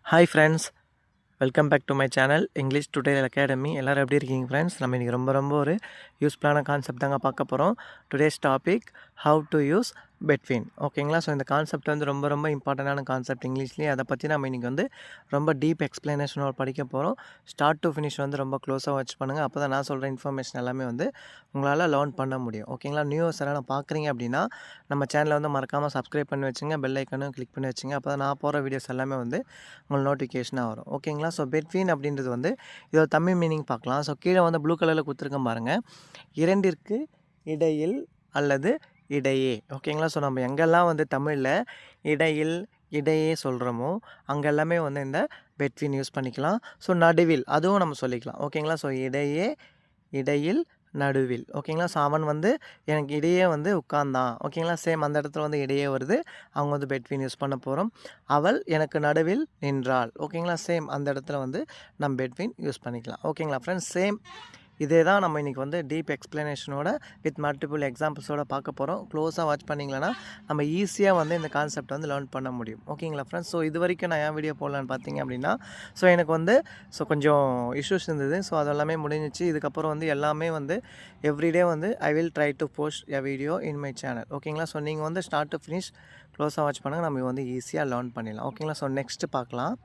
Hi friends, welcome back to my channel English Tutorial Academy. எல்லாரும் எப்படி இருக்கீங்க friends? நம்ம இன்றைக்கி ரொம்ப ஒரு யூஸ்ஃபுல்லான கான்செப்ட் தாங்க பார்க்க போகிறோம். Today's topic how to use between. ஓகேங்களா? ஸோ இந்த கான்செப்ட் வந்து ரொம்ப இம்பார்ட்டண்டான கான்செப்ட் இங்கிலீஷ்லேயே. அதை பற்றி நம்ம இன்றைக்கி வந்து ரொம்ப டீப் எக்ஸ்ப்ளனேஷனோட படிக்க போகிறோம். ஸ்டார்ட் டு ஃபினிஷ் வந்து ரொம்ப க்ளோஸாக வாட்ச் பண்ணுங்கள். அப்போ தான் நான் சொல்கிற இன்ஃபர்மேஷன் எல்லாமே வந்து உங்களால் லேர்ன் பண்ண முடியும். ஓகேங்களா? நியூஸ் எல்லாம் பார்க்குறீங்க அப்படின்னா நம்ம சேனலை வந்து மறக்காமல் சப்ஸ்கிரைப் பண்ணி வச்சுங்க, பெல் ஐக்கனும் கிளிக் பண்ணி வச்சுங்க. அப்போ தான் நான் போகிற வீடியோஸ் எல்லாமே வந்து உங்களுக்கு நோட்டிஃபிகேஷனாக வரும். ஓகேங்களா? ஸோ பெட்வீன் அப்படின்றது வந்து இதோட தமிழ் மீனிங் பார்க்கலாம். ஸோ கீழே வந்து ப்ளூ கலரில் கொடுத்துருக்கேன் பாருங்கள். இரண்டிற்கு இடையில் அல்லது இடையே. ஓகேங்களா? ஸோ நம்ம எங்கெல்லாம் வந்து தமிழில் இடையில் இடையே சொல்கிறோமோ அங்கே எல்லாமே வந்து இந்த பெட்வீன் யூஸ் பண்ணிக்கலாம். ஸோ நடுவில் அதுவும் நம்ம சொல்லிக்கலாம். ஓகேங்களா? ஸோ இடையே, இடையில், நடுவில். ஓகேங்களா? ஸோ அவன் வந்து எனக்கு இடையே வந்து உட்கார்ந்தான். ஓகேங்களா? சேம் அந்த இடத்துல வந்து இடையே வருது. அவங்க வந்து பெட்வீன் யூஸ் பண்ண போகிறோம். அவள் எனக்கு நடுவில் நின்றாள். ஓகேங்களா? சேம் அந்த இடத்துல வந்து நம்ம பெட்வீன் யூஸ் பண்ணிக்கலாம். ஓகேங்களா ஃப்ரெண்ட்ஸ்? சேம் இதே தான் நம்ம இன்றைக்கி வந்து டீப் எக்ஸ்ப்ளனேஷனோட வித் மல்டிபிள் எக்ஸாம்பிள்ஸோட பார்க்க போகிறோம். க்ளோஸாக வாட்ச் பண்ணிங்களன்னா நம்ம ஈஸியாக வந்து இந்த கான்செப்ட் வந்து லேர்ன் பண்ண முடியும். ஓகேங்களா ஃப்ரெண்ட்ஸ்? ஸோ இது வரைக்கும் நான் ஏன் வீடியோ போடலான்னு பார்த்தீங்க அப்படின்னா, ஸோ எனக்கு வந்து கொஞ்சம் இஷ்யூஸ் இருந்தது. ஸோ அதெல்லாமே முடிஞ்சிச்சு. இதுக்கப்புறம் வந்து எல்லாமே வந்து எவ்ரிடே வந்து I will try to post a video in my channel. ஓகேங்களா? ஸோ நீங்கள் வந்து ஸ்டார்ட் டு ஃபினிஷ் க்ளோஸாக வாட்ச் பண்ணுங்கள். நம்ம வந்து ஈஸியாக லேர்ன் பண்ணிடலாம். ஓகேங்களா? ஸோ நெக்ஸ்ட்டு பார்க்கலாம்.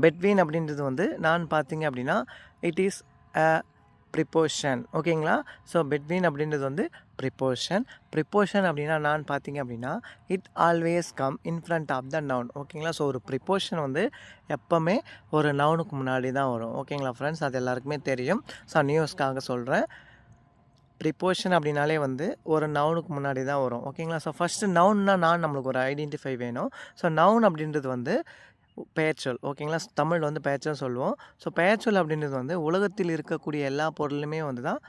பெட்வீன் அப்படின்றது வந்து நான் பார்த்தீங்க அப்படின்னா இட் இஸ் அ ப்ரிப்போஷன். ஓகேங்களா? ஸோ பெட்வீன் அப்படின்றது வந்து ப்ரிப்போஷன் அப்படின்னா நான் பார்த்தீங்க அப்படின்னா it always come in front of the noun. ஓகேங்களா? ஸோ ஒரு ப்ரிப்போஷன் வந்து எப்போவுமே ஒரு நவுனுக்கு முன்னாடி தான் வரும். ஓகேங்களா ஃப்ரெண்ட்ஸ்? அது எல்லாருக்குமே தெரியும். ஸோ நியூஸ்க்காக சொல்கிறேன். ப்ரிப்போஷன் அப்படின்னாலே வந்து ஒரு நவுனுக்கு முன்னாடி தான் வரும். ஓகேங்களா? ஸோ ஃபஸ்ட்டு நவுன்னா நம்மளுக்கு ஒரு ஐடென்டிஃபை வேணும். ஸோ நவுன் அப்படின்றது வந்து பெயர்ச்சொல். ஓகேங்களா? தமிழ் வந்து பெயர்ச்சொல் சொல்லுவோம். ஸோ பெயர்ச்சொல் அப்படின்றது வந்து உலகத்தில் இருக்கக்கூடிய எல்லா பொருளுமே வந்து தான்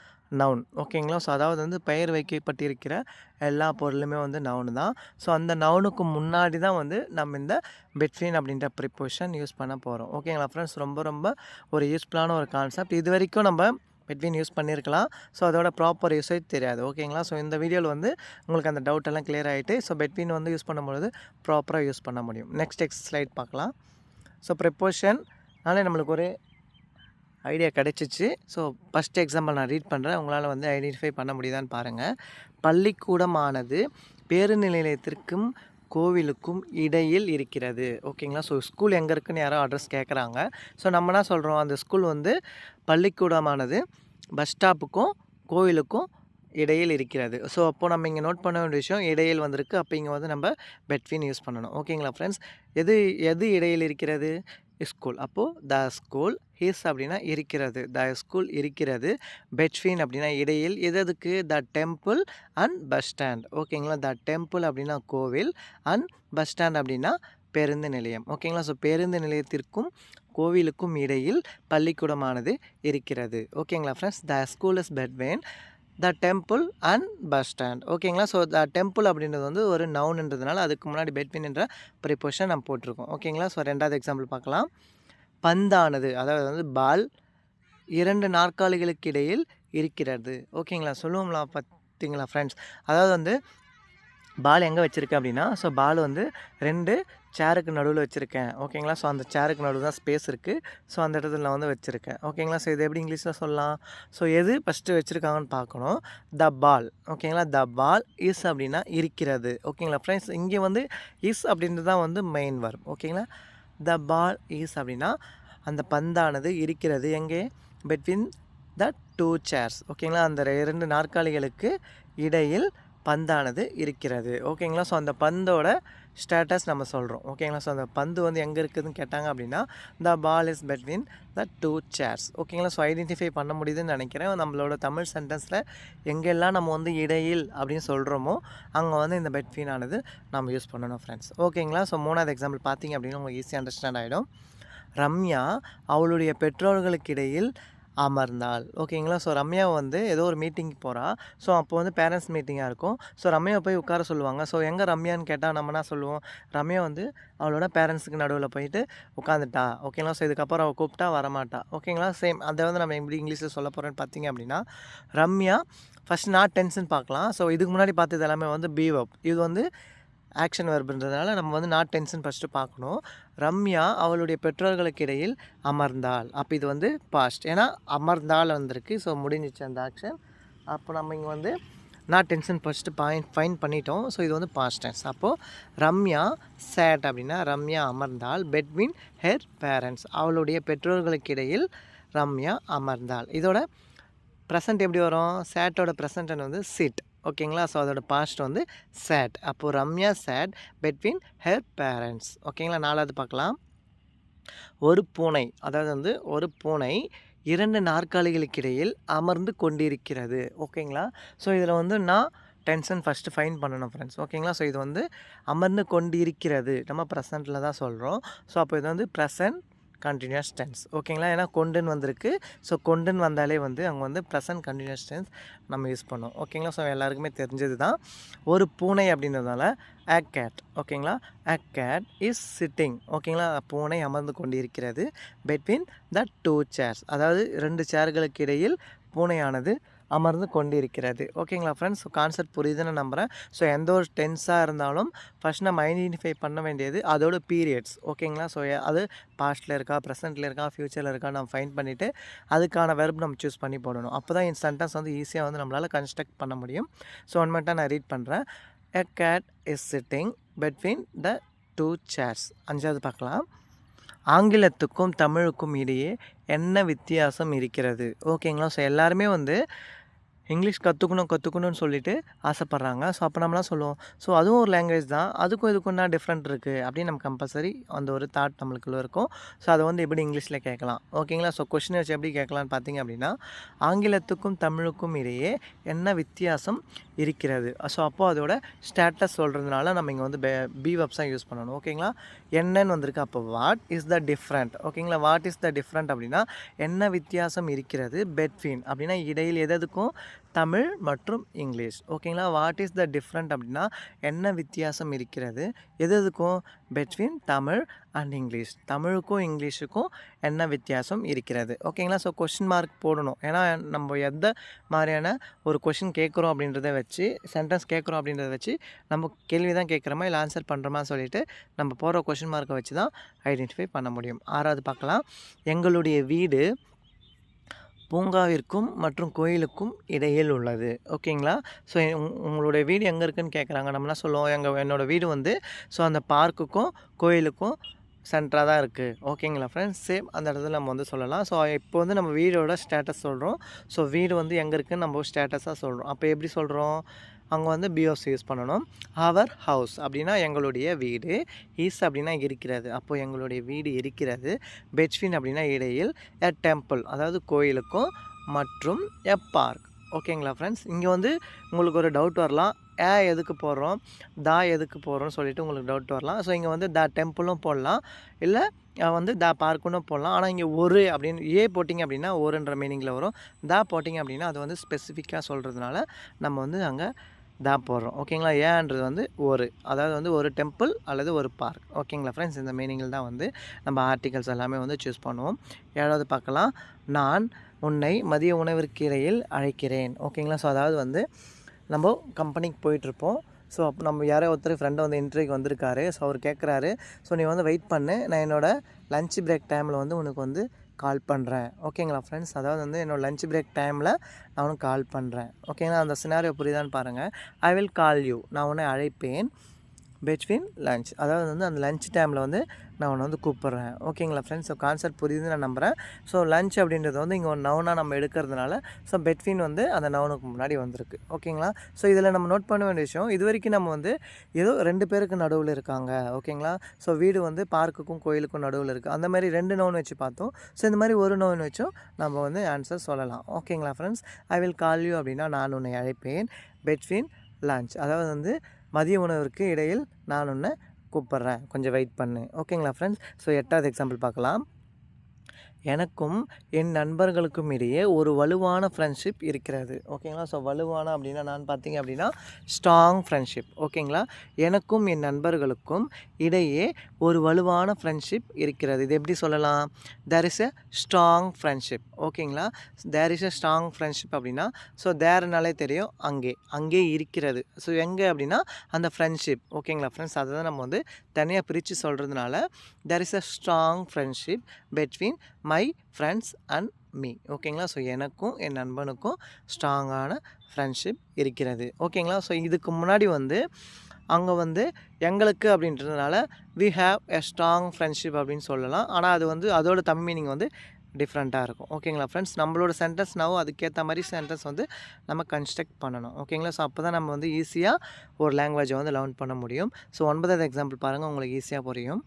நவுன். ஓகேங்களா? ஸோ அதாவது வந்து பெயர் வைக்கப்பட்டிருக்கிற எல்லா பொருளுமே வந்து நவுன் தான். ஸோ அந்த நவுனுக்கு முன்னாடி தான் வந்து நம்ம இந்த பெட்வீன் அப்படின்ற ப்ரிப்போஷன் யூஸ் பண்ண போகிறோம். ஓகேங்களா ஃப்ரெண்ட்ஸ்? ரொம்ப ஒரு யூஸ்ஃபுல்லான ஒரு கான்செப்ட். இது வரைக்கும் நம்ம பெட்வீன் யூஸ் பண்ணியிருக்கலாம். ஸோ அதோட ப்ராப்பர் யூஸேஜ் தெரியாது. ஓகேங்களா? ஸோ இந்த வீடியோவில் வந்து உங்களுக்கு அந்த டவுட் எல்லாம் கிளியர் ஆகிட்டு ஸோ பெட்வீன் வந்து யூஸ் பண்ணும்பொழுது ப்ராப்பராக யூஸ் பண்ண முடியும். நெக்ஸ்ட் ஸ்லைட் பார்க்கலாம். ஸோ ப்ரிப்போஷன்னாலே நம்மளுக்கு ஒரு ஐடியா கிடச்சிச்சு. ஸோ ஃபஸ்ட் எக்ஸாம்பிள் நான் ரீட் பண்ணுறேன். உங்களால் வந்து ஐடென்டிஃபை பண்ண முடியுதான்னு பாருங்கள். பள்ளிக்கூடமானது பேருந்து நிலையத்திற்கும் கோவிலுக்கும் இடையில் இருக்கிறது. ஓகேங்களா? ஸோ ஸ்கூல் எங்கே இருக்குன்னு யாரோ அட்ரஸ் கேட்குறாங்க. ஸோ நம்ம என்ன சொல்கிறோம், அந்த ஸ்கூல் வந்து பள்ளிக்கூடமானது பஸ் ஸ்டாப்புக்கும் கோவிலுக்கும் இடையில் இருக்கிறது. ஸோ அப்போது நம்ம இங்கே நோட் பண்ண வேண்டிய விஷயம் இடையில் வந்திருக்கு. அப்போ இங்கே வந்து நம்ம பெட்வீன் யூஸ் பண்ணணும். ஓகேங்களா ஃப்ரெண்ட்ஸ்? எது இடையில் இருக்கிறது? ஸ்கூல். அப்போது த ஸ்கூல், ஹிஸ் அப்படின்னா இருக்கிறது, த ஸ்கூல் இருக்கிறது. பெட்வீன் அப்படின்னா இடையில், எதுக்கு? The temple and bus stand. ஓகேங்களா? த டெம்பிள் அப்படின்னா கோவில், அண்ட் பஸ் ஸ்டாண்ட் அப்படின்னா பேருந்து நிலையம். ஓகேங்களா? ஸோ பேருந்து நிலையத்திற்கும் கோவிலுக்கும் இடையில் பள்ளிக்கூடமானது இருக்கிறது. ஓகேங்களா friends? The school is between the temple and bus stand. ஓகேங்களா? ஸோ த டெம்பிள் அப்படின்றது வந்து ஒரு நவுன்ன்றதுனால அதுக்கு முன்னாடி பெட்வீன் என்ற ப்ரிப்போஷன் நம்ம போட்டிருக்கோம். ஓகேங்களா? ஸோ ரெண்டாவது எக்ஸாம்பிள் பார்க்கலாம். பந்தானது, அதாவது வந்து பால் 2 நாற்காலிகளுக்கு இடையில் இருக்கிறது. ஓகேங்களா? சொல்லுவோம்ல பார்த்தீங்களா ஃப்ரெண்ட்ஸ்? அதாவது வந்து பால் எங்கே வச்சுருக்கேன் அப்படின்னா, ஸோ பால் வந்து 2 சேருக்கு நடுவில் வச்சுருக்கேன். ஓகேங்களா? ஸோ அந்த சேருக்கு நடுவில் தான் ஸ்பேஸ் இருக்குது. ஸோ அந்த இடத்துல நான் வந்து வச்சுருக்கேன். ஓகேங்களா? ஸோ இது எப்படி இங்கிலீஷில் சொல்லலாம்? ஸோ எது ஃபஸ்ட்டு வச்சுருக்காங்கன்னு பார்க்கணும். த பால். ஓகேங்களா? த பால் இஸ் அப்படின்னா இருக்கிறது. ஓகேங்களா ஃப்ரெண்ட்ஸ்? இங்கே வந்து இஸ் அப்படின்றது தான் வந்து மெயின் வர்ப். ஓகேங்களா? த பால் இஸ் அப்படின்னா அந்த பந்தானது இருக்கிறது எங்கே? பெட்வீன் த 2 சேர்ஸ். ஓகேங்களா? அந்த 2 நாற்காலிகளுக்கு இடையில் பந்தானது இருக்கிறது. ஓகேங்களா? ஸோ அந்த பந்தோட ஸ்டேட்டஸ் நம்ம சொல்கிறோம். ஓகேங்களா? ஸோ அந்த பந்து வந்து எங்கே இருக்குதுன்னு கேட்டாங்க அப்படின்னா த ball is between the 2 chairs. ஓகேங்களா? ஸோ ஐடென்டிஃபை பண்ண முடியுதுன்னு நினைக்கிறேன். நம்மளோட தமிழ் சென்டென்ஸில் எங்கெல்லாம் நம்ம வந்து இடையில் அப்படின்னு சொல்கிறோமோ அங்கே வந்து இந்த பெட்வீன் ஆனது நம்ம யூஸ் பண்ணணும் ஃப்ரெண்ட்ஸ். ஓகேங்களா? ஸோ மூணாவது எக்ஸாம்பிள் பார்த்தீங்க அப்படின்னா உங்களுக்கு ஈஸியாக அண்டர்ஸ்டாண்ட் ஆகிடும். ரம்யா அவளுடைய பெற்றோர்களுக்கு இடையில் அமர்ந்தாள். ஓகேங்களா? ஸோ ரம்யா வந்து ஏதோ ஒரு மீட்டிங்க்கு போகிறா. ஸோ அப்போ வந்து பேரண்ட்ஸ் மீட்டிங்காக இருக்கும். ஸோ ரம்யாவை போய் உட்கார சொல்லுவாங்க. ஸோ எங்கே ரம்யான்னு கேட்டால் நம்ம என்ன சொல்லுவோம்? ரம்யா வந்து அவளோட பேரண்ட்ஸுக்கு நடுவில் போயிட்டு உட்காந்துட்டா. ஓகேங்களா? ஸோ இதுக்கப்புறம் அவள் கூப்பிட்டா வரமாட்டா. ஓகேங்களா? சேம் அதை வந்து நம்ம எப்படி இங்கிலீஷில் சொல்ல போகிறோன்னு பார்த்தீங்க அப்படின்னா, ரம்யா ஃபஸ்ட் நாட் டென்ஸ்ன்னு பார்க்கலாம். ஸோ இதுக்கு முன்னாடி பார்த்தது எல்லாமே வந்து பி வெர்ப். இது வந்து ஆக்ஷன் வெர்ப்ன்றதுனால நம்ம வந்து நாட் டென்ஸ்னு ஃபஸ்ட்டு பார்க்கணும். ரம்யா அவளுடைய பெற்றோர்களுக்கு இடையில் அமர்ந்தாள். அப்போ இது வந்து பாஸ்ட். ஏன்னா அமர்ந்தாள் வந்திருக்கு. ஸோ முடிஞ்சிச்சு அந்த ஆக்ஷன். அப்போ நம்ம இங்கே வந்து நாட் டென்ஸ்னு ஃபஸ்ட்டு ஃபைன் பண்ணிட்டோம். ஸோ இது வந்து பாஸ்ட் டென்ஸ். அப்போது ரம்யா சேட் அப்படின்னா ரம்யா அமர்ந்தாள் பெட்வீன் ஹெர் பேரண்ட்ஸ். அவளுடைய பெற்றோர்களுக்கு இடையில் ரம்யா அமர்ந்தாள். இதோட ப்ரெசன்ட் எப்படி வரும்? சேட்டோட ப்ரெசன்ட் வந்து சிட். ஓகேங்களா? ஸோ அதோட பாஸ்ட் வந்து சேட். அப்போது Ramya sat between her parents. ஓகேங்களா? 4வது பார்க்கலாம். ஒரு பூனை, அதாவது வந்து ஒரு பூனை 2 நாற்காலிகளுக்கு இடையில் அமர்ந்து கொண்டிருக்கிறது. ஓகேங்களா? ஸோ இதில் வந்து நான் டென்ஷன் ஃபஸ்ட்டு ஃபைன் பண்ணணும் ஃப்ரெண்ட்ஸ். ஓகேங்களா? ஸோ இது வந்து அமர்ந்து கொண்டிருக்கிறது நம்ம ப்ரெசண்ட்டில் தான் சொல்கிறோம். ஸோ அப்போ இது வந்து ப்ரெசன்ட் கண்டினியூஸ் டென்ஸ். ஓகேங்களா? ஏன்னா கொண்டுன்னு வந்திருக்கு. ஸோ கொண்டுன்னு வந்தாலே வந்து அங்கே வந்து ப்ரெசன்ட் கண்டினியூஸ் டென்ஸ் நம்ம யூஸ் பண்ணோம். ஓகேங்களா? ஸோ எல்லாருக்குமே தெரிஞ்சது தான். ஒரு பூனை அப்படின்றதுனால a cat. ஓகேங்களா? a cat is sitting. ஓகேங்களா? பூனை அமர்ந்து கொண்டிருக்கிறது between the 2 chairs. அதாவது 2 சேர்களுக்கு இடையில் பூனையானது அமர்ந்து கொண்டிருக்கிறது. ஓகேங்களா ஃப்ரெண்ட்ஸ்? ஸோ கான்செப்ட் புரியுதுன்னு நம்புகிறேன். ஸோ எந்த ஒரு டென்ஸாக இருந்தாலும் ஃபஸ்ட் நம்ம ஐடென்டிஃபை பண்ண வேண்டியது அதோட பீரியட்ஸ். ஓகேங்களா? ஸோ அது பாஸ்ட்டில் இருக்கா, ப்ரெசென்ட்டில் இருக்கா, ஃப்யூச்சரில் இருக்கா நம்ம ஃபைன் பண்ணிவிட்டு அதுக்கான வெர்ப் நம்ம சூஸ் பண்ணி போடணும். அப்போ தான் இந்த சென்டென்ஸ் வந்து ஈஸியாக வந்து நம்மளால் கன்ஸ்ட்ரக்ட் பண்ண முடியும். ஸோ ஒன் மினிட்டாக நான் ரீட் பண்ணுறேன். A cat is sitting between the 2 chairs. 5வது பார்க்கலாம். ஆங்கிலத்துக்கும் தமிழுக்கும் இடையே என்ன வித்தியாசம் இருக்கிறது? ஓகேங்களா? ஸோ எல்லாருமே வந்து இங்கிலீஷ் கற்றுக்கணும்னு சொல்லிட்டு ஆசைப்பட்றாங்க. ஸோ அப்போ நம்மளாம் சொல்லுவோம், ஸோ அதுவும் ஒரு லாங்குவேஜ் தான், அதுக்கும் இதுக்கும் என்ன டிஃப்ரெண்ட் இருக்குது அப்படின்னு நம்ம கம்பல்சரி அந்த ஒரு தாட் நம்மளுக்குள்ள இருக்கும். ஸோ அதை வந்து எப்படி இங்கிலீஷில் கேட்கலாம். ஓகேங்களா? ஸோ கொஷினை வச்சு எப்படி கேட்கலான்னு பார்த்தீங்க அப்படின்னா, ஆங்கிலத்துக்கும் தமிழுக்கும் இடையே என்ன வித்தியாசம் இருக்கிறது. ஸோ அப்போது அதோட ஸ்டேட்டஸ் சொல்கிறதுனால நம்ம இங்கே வந்து பி வெர்ப்ஸாக யூஸ் பண்ணணும். ஓகேங்களா? என்னன்னு வந்திருக்கு. அப்போ வாட் இஸ் த டிஃப்ரெண்ட். ஓகேங்களா? வாட் இஸ் த டிஃப்ரெண்ட் அப்படின்னா என்ன வித்தியாசம் இருக்கிறது. பெட்வீன் அப்படின்னா இடையில் எதுக்கும் தமிழ் மற்றும் இங்கிலீஷ். ஓகேங்களா? வாட் இஸ் த டிஃப்ரெண்ட் அப்படின்னா என்ன வித்தியாசம் இருக்கிறது எதுக்கும் பெட்வீன் தமிழ் அண்ட் இங்கிலீஷ். தமிழுக்கும் இங்கிலீஷுக்கும் என்ன வித்தியாசம் இருக்கிறது. ஓகேங்களா? ஸோ கொஷின் மார்க் போடணும். ஏன்னா நம்ம எந்த மாதிரியான ஒரு கொஷின் கேட்குறோம் அப்படின்றத வச்சு, சென்டென்ஸ் கேட்குறோம் அப்படின்றத வச்சு நம்ம கேள்வி தான் கேட்குறோமா இல்லை ஆன்சர் பண்ணுறோமா சொல்லிட்டு நம்ம போகிற கொஷின் மார்க்கை வச்சு தான் ஐடென்டிஃபை பண்ண முடியும். 6வது பார்க்கலாம். எங்களுடைய வீடு பூங்காவிற்கும் மற்றும் கோயிலுக்கும் இடையில் உள்ளது. ஓகேங்களா? ஸோ உங்களுடைய வீடு எங்கே இருக்குதுன்னு கேட்குறாங்க. நம்மளாம் சொல்லுவோம் என்னோடய வீடு வந்து ஸோ அந்த பார்க்குக்கும் கோயிலுக்கும் சென்டராக தான் இருக்குது. ஓகேங்களா ஃப்ரெண்ட்ஸ்? சேம் அந்த இடத்துல நம்ம வந்து சொல்லலாம். ஸோ இப்போ வந்து நம்ம வீடோட ஸ்டேட்டஸ் சொல்கிறோம். ஸோ வீடு வந்து எங்கே இருக்குதுன்னு நம்ம ஸ்டேட்டஸாக சொல்கிறோம். அப்போ எப்படி சொல்கிறோம்? அங்கே வந்து பிஓஸ் யூஸ் பண்ணணும். அவர் ஹவுஸ் அப்படின்னா எங்களுடைய வீடு. இஸ் அப்படின்னா இருக்கிறது. அப்போது எங்களுடைய வீடு இருக்கிறது. பெட்வீன் அப்படின்னா இடையில். எ டெம்பிள் அதாவது கோயிலுக்கும் மற்றும் எ பார்க். ஓகேங்களா ஃப்ரெண்ட்ஸ்? இங்கே வந்து உங்களுக்கு ஒரு டவுட் வரலாம். எதுக்கு போடுறோம், எதுக்கு போடுறோம்னு சொல்லிட்டு உங்களுக்கு டவுட் வரலாம். ஸோ இங்கே வந்து டெம்பிளும் போடலாம், இல்லை வந்து பார்க்குன்னு போடலாம். ஆனால் இங்கே ஒரு அப்படின்னு போட்டிங்க அப்படின்னா ஒருன்ற மீனிங்கில் வரும். போட்டிங்க அப்படின்னா அது வந்து ஸ்பெசிஃபிக்காக சொல்கிறதுனால நம்ம வந்து அங்கே போடுறோம். ஓகேங்களா? ஏன்றது வந்து ஒரு, அதாவது வந்து ஒரு டெம்பிள் அல்லது ஒரு பார்க். ஓகேங்களா ஃப்ரெண்ட்ஸ்? இந்த மீனிங்கில் தான் வந்து நம்ம ஆர்டிகல்ஸ் எல்லாமே வந்து சூஸ் பண்ணுவோம். 7வது பார்க்கலாம். நான் உன்னை மதிய உணவிற்கு இடையில் அழைக்கிறேன். ஓகேங்களா? ஸோ அதாவது வந்து நம்ம கம்பெனிக்கு போயிட்டுருப்போம். ஸோ அப்போ நம்ம யாரோ ஒருத்தர் ஃப்ரெண்டை வந்து இன்டர்வியூக்கு வந்திருக்காரு. ஸோ அவர் கேட்குறாரு, ஸோ நீ வந்து வெயிட் பண்ணு, நான் என்னோடய லன்ச் பிரேக் டைமில் வந்து உனக்கு வந்து கால் பண்ணுறேன். ஓகேங்களா ஃப்ரெண்ட்ஸ்? அதாவது வந்து என்னோடய லன்ச் பிரேக் டைமில் நான் உனக்கு கால் பண்ணுறேன். ஓகேங்களா? அந்த சினாரியோ புரியுதான்னு பாருங்கள். ஐ வில் கால் யூ, நான் உன்னை அழைப்பேன் பெட்வீன் லன்ச், அதாவது வந்து அந்த லன்ச் டைமில் வந்து நான் உன்னை வந்து கூப்பிட்றேன். ஓகேங்களா ஃப்ரெண்ட்ஸ்? ஸோ கான்செப்ட் புரியுதுன்னு நான் நம்புகிறேன். ஸோ லன்ச் அப்படின்றது வந்து இங்கே ஒரு நவுனாக நம்ம எடுக்கிறதுனால ஸோ பெட்வீன் வந்து அந்த நவுனுக்கு முன்னாடி வந்திருக்கு. ஓகேங்களா? ஸோ இதில் நம்ம நோட் பண்ண வேண்டிய விஷயம், இது வரைக்கும் நம்ம வந்து ஏதோ 2 பேருக்கு நடுவில் இருக்காங்க. ஓகேங்களா? ஸோ வீடு வந்து பார்க்குக்கும் கோயிலுக்கும் நடுவில் இருக்குது. அந்த மாதிரி 2 நவுன் வச்சு பார்த்தோம். ஸோ இந்த மாதிரி ஒரு நவுன் வச்சும் நம்ம வந்து ஆன்சர் சொல்லலாம். ஓகேங்களா friends? I will call you அப்படின்னா நான் உன்னை அழைப்பேன் பெட்வீன் லன்ச், அதாவது வந்து மதிய உணவிற்கு இடையில் நான் உன்னை கூப்பிட்றேன், கொஞ்சம் வெயிட் பண்ணு. ஓகேங்களா ஃப்ரெண்ட்ஸ்? ஸோ 8வது எக்ஸாம்பிள் பார்க்கலாம். எனக்கும் என் நண்பர்களுக்கும் இடையே ஒரு வலுவான ஃப்ரெண்ட்ஷிப் இருக்கிறது. ஓகேங்களா. ஸோ வலுவான அப்படின்னா நான் பார்த்தீங்க அப்படின்னா ஸ்ட்ராங் ஃப்ரெண்ட்ஷிப். ஓகேங்களா. எனக்கும் என் நண்பர்களுக்கும் இடையே ஒரு வலுவான ஃப்ரெண்ட்ஷிப் இருக்கிறது. இது எப்படி சொல்லலாம்? There is a strong friendship. ஓகேங்களா. There is a strong friendship அப்படின்னா ஸோ தேர்னாலே தெரியும் அங்கே அங்கே இருக்கிறது. ஸோ எங்கே அப்படின்னா அந்த ஃப்ரெண்ட்ஷிப். ஓகேங்களா ஃப்ரெண்ட்ஸ், அதை தான் நம்ம வந்து தனியாக பிரித்து சொல்கிறதுனால there is a strong friendship between my friends and me. ஓகேங்களா. ஸோ எனக்கும் என் நண்பனுக்கும் ஸ்ட்ராங்கான ஃப்ரெண்ட்ஷிப் இருக்கிறது. ஓகேங்களா. ஸோ இதுக்கு முன்னாடி வந்து அங்கே வந்து எங்களுக்கு அப்படின்றதுனால we have a strong friendship அப்படின்னு சொல்லலாம். ஆனால் அது வந்து அதோட தமிழ் மீனிங் வந்து டிஃப்ரெண்ட்டாக இருக்கும். ஓகேங்களா ஃப்ரெண்ட்ஸ், நம்மளோட சென்டென்ஸ்னாவும் அதுக்கேற்ற மாதிரி சென்டென்ஸ் வந்து நம்ம கன்ஸ்ட்ரக்ட் பண்ணணும். ஓகேங்களா. ஸோ அப்போ தான் நம்ம வந்து ஈஸியாக ஒரு லாங்குவேஜை வந்து லேர்ன் பண்ண முடியும். ஸோ 9வது எக்ஸாம்பிள் பாருங்கள், உங்களுக்கு ஈஸியாக புரியும்.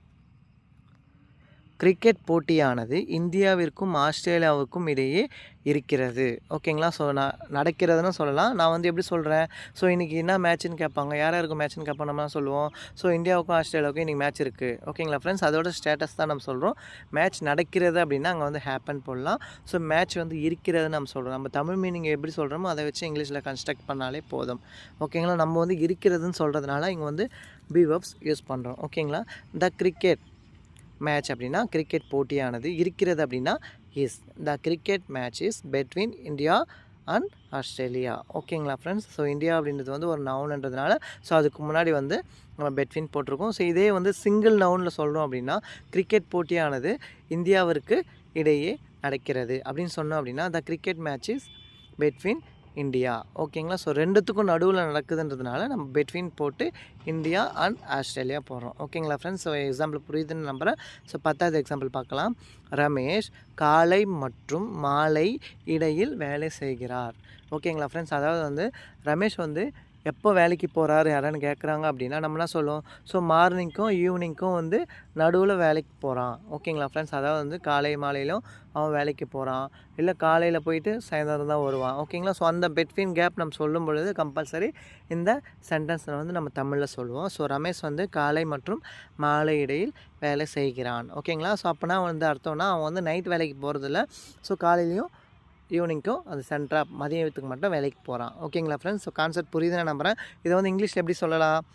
கிரிக்கெட் போட்டியானது இந்தியாவிற்கும் ஆஸ்திரேலியாவுக்கும் இடையே இருக்கிறது. ஓகேங்களா. ஸோ நான் நடக்கிறதுன்னு சொல்லலாம். நான் வந்து எப்படி சொல்கிறேன்? ஸோ இன்றைக்கி என்ன மேட்ச்னு கேட்பாங்க. யாருக்கு மேட்ச்னு கேட்போம், நம்ம சொல்லுவோம் ஸோ இந்தியாவுக்கும் ஆஸ்திரேலியாவுக்கும் இன்றைக்கி மேட்ச் இருக்குது. ஓகேங்களா ஃப்ரெண்ட்ஸ், அதோட ஸ்டேட்டஸ் தான் நம்ம சொல்கிறோம். மேட்ச் நடக்கிறது அப்படின்னா அங்கே வந்து ஹேப்பன் போடலாம். ஸோ மேட்ச் வந்து இருக்கிறதுன்னு நம்ம சொல்கிறோம். நம்ம தமிழ் மீனிங் எப்படி சொல்கிறோமோ அதை வச்சு இங்கிலீஷில் கன்ஸ்ட்ரக்ட் பண்ணாலே போதும். ஓகேங்களா. நம்ம வந்து இருக்கிறதுன்னு சொல்கிறதுனால இங்கே வந்து பி வெர்ப்ஸ் யூஸ் பண்ணுறோம். ஓகேங்களா. த கிரிக்கெட் மேட்ச் அப்படின்னா கிரிக்கெட் போட்டியானது, இருக்கிறது அப்படின்னா is. The cricket match is between India and Australia. ஓகேங்களா ஃப்ரெண்ட்ஸ். ஸோ இந்தியா அப்படின்றது வந்து ஒரு நவுன்ன்றதுனால ஸோ அதுக்கு முன்னாடி வந்து நம்ம பெட்வீன் போட்டிருக்கோம். ஸோ இதே வந்து சிங்கிள் நவுனில் சொல்கிறோம் அப்படின்னா கிரிக்கெட் போட்டியானது இந்தியாவிற்கு இடையே நடக்கிறது அப்படின்னு சொன்னோம் அப்படின்னா த cricket match is between India. ஓகேங்களா. ஸோ ரெண்டுத்துக்கும் நடுவில் நடக்குதுன்றதுனால நம்ம பெட்வீன் போட்டு இந்தியா அண்ட் ஆஸ்திரேலியா போடுறோம். ஓகேங்களா ஃப்ரெண்ட்ஸ். ஸோ எக்ஸாம்பிள் புரியுதுன்னு நம்புகிறேன். ஸோ 10வது எக்ஸாம்பிள் பார்க்கலாம். ரமேஷ் காலை மற்றும் மாலை இடையில் வேலை செய்கிறார். ஓகேங்களா ஃப்ரெண்ட்ஸ், அதாவது வந்து ரமேஷ் வந்து எப்போ வேலைக்கு போகிறாரு யாரான்னு கேட்குறாங்க அப்படின்னா நம்ம என்ன சொல்லுவோம்? ஸோ மார்னிங்க்கும் ஈவினிங்க்கும் வந்து நடுவில் வேலைக்கு போகிறான். ஓகேங்களா ஃப்ரெண்ட்ஸ், அதாவது வந்து காலை மாலையிலும் அவன் வேலைக்கு போகிறான், இல்லை காலையில் போயிட்டு சாயந்தரம் தான் வருவான். ஓகேங்களா. ஸோ அந்த பெட்வீன் கேப் நம்ம சொல்லும் பொழுது கம்பல்சரி இந்த சென்டென்ஸில் வந்து நம்ம தமிழில் சொல்லுவோம். ஸோ ரமேஷ் வந்து காலை மற்றும் மாலை இடையில் வேலை செய்கிறான். ஓகேங்களா. ஸோ அப்போனா வந்து அர்த்தம்னா அவன் வந்து நைட் வேலைக்கு போகிறதில்ல, ஸோ காலையிலையும் ஈவினிங்க்கும் அது சென்டராக மதியத்துக்கு மட்டும் வேலைக்கு போகிறான். ஓகேங்களா ஃப்ரெண்ட்ஸ். ஸோ கான்செப்ட் புரியுதுன்னு நான் நம்புகிறேன். இதை வந்து இங்கிலீஷில் எப்படி சொல்லலாம்?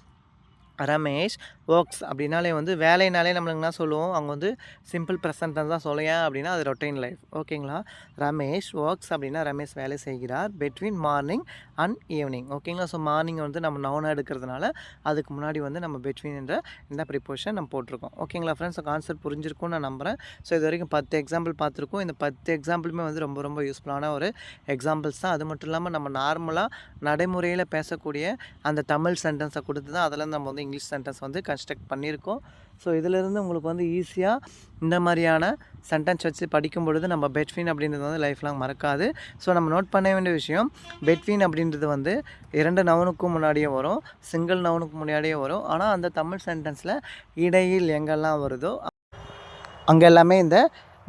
ரமேஷ் ஒர்க்ஸ் அப்படின்னாலே வந்து வேலைனாலே நம்மளுக்கு என்ன சொல்லுவோம்? அவங்க வந்து சிம்பிள் ப்ரெசன்ட் தான் சொல்லுவேன் அப்படின்னா அது ரொட்டீன் லைஃப். ஓகேங்களா. ரமேஷ் ஒர்க்ஸ் அப்படின்னா ரமேஷ் வேலை செய்கிறார் பெட்வீன் மார்னிங் அண்ட் ஈவினிங். ஓகேங்களா. ஸோ மார்னிங் வந்து நம்ம நவுனாக எடுக்கிறதுனால அதுக்கு முன்னாடி வந்து நம்ம பெட்வீன் என்ற இந்த ப்ரிப்போஷன் நம்ம போட்டிருக்கோம். ஓகேங்களா ஃப்ரெண்ட்ஸ். கான்செப்ட் புரிஞ்சிருக்கும்னு நான் நம்புகிறேன். ஸோ இது வரைக்கும் 10 எக்ஸாம்பிள் பார்த்துருக்கோம். இந்த 10 எக்ஸாம்பிளுமே வந்து ரொம்ப ரொம்ப யூஸ்ஃபுல்லான ஒரு எக்ஸாம்பிள்ஸ் தான். அது மட்டும் இல்லாமல் நம்ம நார்மலாக நடைமுறையில் பேசக்கூடிய அந்த தமிழ் சென்டென்ஸை கொடுத்து தான் அதில் நம்ம வந்து இங்கிலீஷ் சென்டென்ஸ் வந்து கன்ஸ்ட்ரக்ட் பண்ணியிருக்கோம். ஸோ இதிலிருந்து உங்களுக்கு வந்து ஈஸியாக இந்த மாதிரியான சென்டென்ஸ் வச்சு படிக்கும் பொழுது நம்ம பெட்வீன் அப்படின்றது வந்து லைஃப் லாங் மறக்காது. ஸோ நம்ம நோட் பண்ண வேண்டிய விஷயம், பெட்வீன் அப்படின்றது வந்து 2 நவுனுக்கும் முன்னாடியே வரும், சிங்கிள் நவுனுக்கு முன்னாடியே வரும். ஆனால் அந்த தமிழ் சென்டென்ஸில் இடையில் எங்கெல்லாம் வருதோ அங்கே எல்லாமே இந்த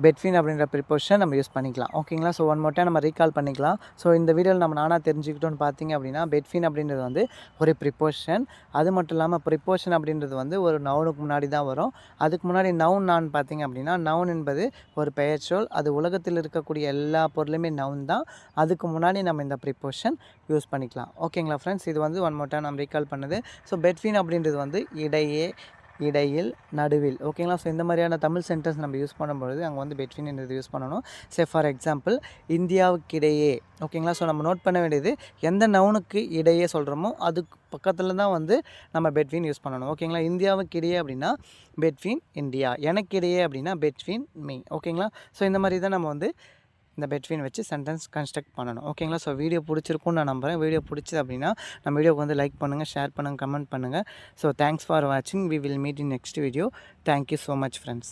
பெட்வீன் அப்படின்ற ப்ரிப்போஷன் நம்ம யூஸ் பண்ணிக்கலாம். ஓகேங்களா. ஸோ ஒன் மோர் டைம் நம்ம ரீகால் பண்ணிக்கலாம். ஸோ இந்த வீடியோவில் நம்ம நானாக தெரிஞ்சுக்கிட்டோன்னு பார்த்தீங்க அப்படின்னா பெட்வீன் அப்படின்றது வந்து ஒரு ப்ரிப்போஷன். அது மட்டும் இல்லாமல் ப்ரிப்போஷன் அப்படின்றது வந்து ஒரு நவுனுக்கு முன்னாடி தான் வரும். அதுக்கு முன்னாடி நவுன் நான் பார்த்தீங்க அப்படின்னா நவுன் என்பது ஒரு பெயர்ச்சொல். அது உலகத்தில் இருக்கக்கூடிய எல்லா பொருளுமே நவுன் தான். அதுக்கு முன்னாடி நம்ம இந்த ப்ரிப்போஷன் யூஸ் பண்ணிக்கலாம். ஓகேங்களா ஃப்ரெண்ட்ஸ். இது வந்து ஒன் மோர் டைம் நம்ம ரீகால் பண்ணுது. ஸோ பெட்வீன் அப்படின்றது வந்து இடையே, இடையில், நடுவில். ஓகேங்களா. ஸோ இந்த மாதிரியான தமிழ் சென்டென்ஸ் நம்ம யூஸ் பண்ணும்பொழுது அங்கே வந்து பெட்வீன் என்றது யூஸ் பண்ணணும். சே ஃபார் எக்ஸாம்பிள் இந்தியாவுக்கிடையே. ஓகேங்களா. ஸோ நம்ம நோட் பண்ண வேண்டியது எந்த நவுனுக்கு இடையே சொல்கிறோமோ அதுக்கு பக்கத்தில் தான் வந்து நம்ம பெட்வீன் யூஸ் பண்ணணும். ஓகேங்களா. இந்தியாவுக்கிடையே அப்படின்னா பெட்வீன் இந்தியா, எனக்கிடையே அப்படின்னா பெட்வீன் மீ. ஓகேங்களா. ஸோ இந்த மாதிரி தான் நம்ம வந்து இந்த பெட்வீன் வச்சு சென்டென்ஸ் கன்ஸ்ட்ரக்ட் பண்ணணும். ஓகேங்களா. ஸோ வீடியோ பிடிச்சிருக்கும்னு நான் நம்புகிறேன். வீடியோ பிடிச்சது அப்படின்னா நம்ம வீடியோக்கு வந்து லைக் பண்ணுங்கள், ஷேர் பண்ணுங்கள், கமெண்ட் பண்ணுங்கள். ஸோ தேங்க்ஸ் ஃபார் வாட்சிங். We will meet in next video. Thank you so much friends.